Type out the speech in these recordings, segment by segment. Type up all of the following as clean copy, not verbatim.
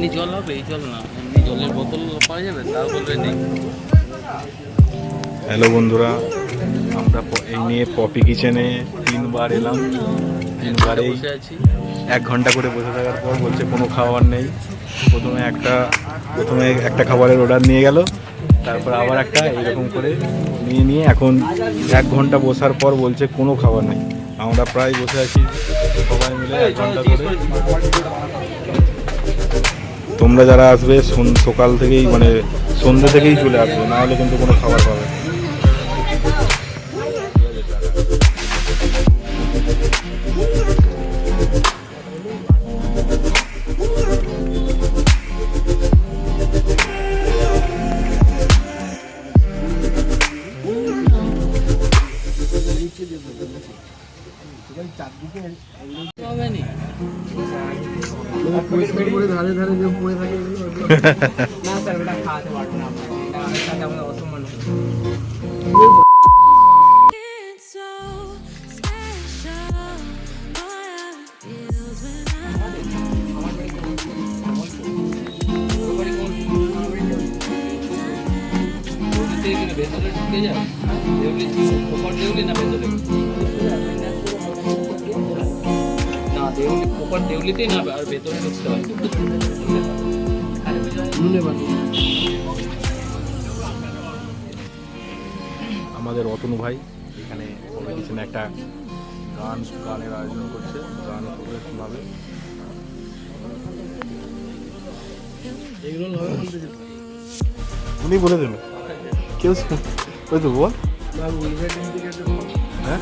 এমনি জল হবে, এই জল না, এমনি জলের বোতল পাওয়া যাবে, তার বলবে নেই। হ্যালো বন্ধুরা, আমরা এই নিয়ে পপি কিচেনে 3বার এলাম। 3বারেই বসে আছি। 1 ঘন্টা করে বসে থাকার পর বলছে কোনো খাবার নেই। প্রথমে একটা খাবারের অর্ডার নিয়ে গেল, তারপর আবার একটা, এইরকম করে নিয়ে এখন 1 ঘন্টা বসার পর বলছে কোনো খাবার নেই। আমরা প্রায় বসে আছি সবাই মিলে 1 ঘন্টা ধরে। তোমরা যারা আসবে সকাল থেকেই, মানে সন্ধ্যে থেকেই চলে আসবে, না হলে কিন্তু কোনো খাবার পাবে। ধারে ধারে যে পড়ে থাকে না স্যার, ওটা খাওয়াতে পারবো না, আমাদের সাথে আমাদের অসম্মান। ভেতরে ঢুকে যায় দেউলি, ওপর দেউলি না ভেতরে না, দেউলি ওপর দেউলিতেই না, আর ভেতরে ঢুকতে হয়। আমাদের অতনু ভাই এখানে পপি কিচেনে একটা গানের আয়োজন করছে, গান করে শোনাবে। উনি বলে দেবেন, কেউ ওই তো বল। হ্যাঁ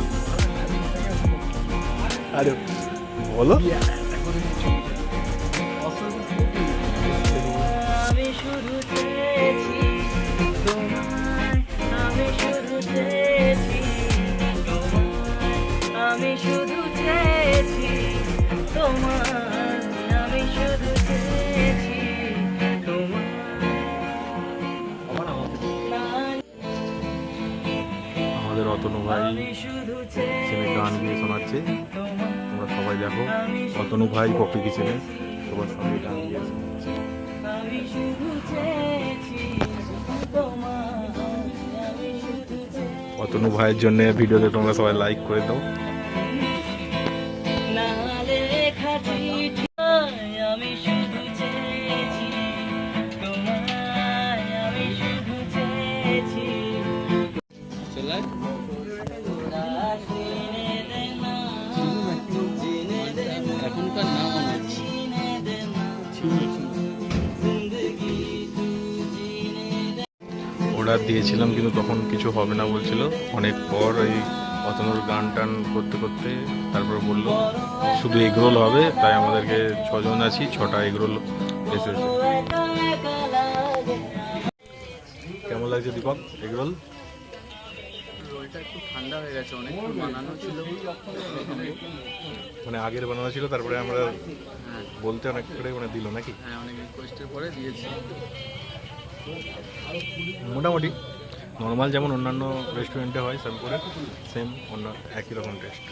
আরে বলো। আমাদের অতনু ভাই কিচেনে গান গিয়ে শোনাচ্ছে, তোমরা সবাই দেখো। অতনু ভাই পপি কিচেনে সবার সঙ্গে গান গিয়ে শোনাচ্ছে। অতনু ভাইয়ের জন্য ভিডিওতে তোমরা সবাই লাইক করে দাও। এখনকার নাম অর্ডার দিয়েছিলাম কিন্তু তখন কিছু হবে না বলছিল। অনেক পর এই অতনুর গান টান করতে করতে তারপর বললো শুধু এগরোল হবে, তাই আমাদেরকে 6 জন আছি, 6টা এগরোল এসেছে। কেমন লাগছে দীপক এগরোল? রোলটা একটু ঠান্ডা হয়ে গেছে, অনেক বানানো ছিল, মানে আগের বানানো ছিল, তারপরে আমরা বলতে অনেক করে মানে দিল নাকি? হ্যাঁ, অনেক রিকোয়েস্টের পরে দিয়েছি। মোটামুটি নর্মাল যেমন অন্যান্য রেস্টুরেন্টে হয় সেম করে, সেম অন্য একই রকম টেস্ট।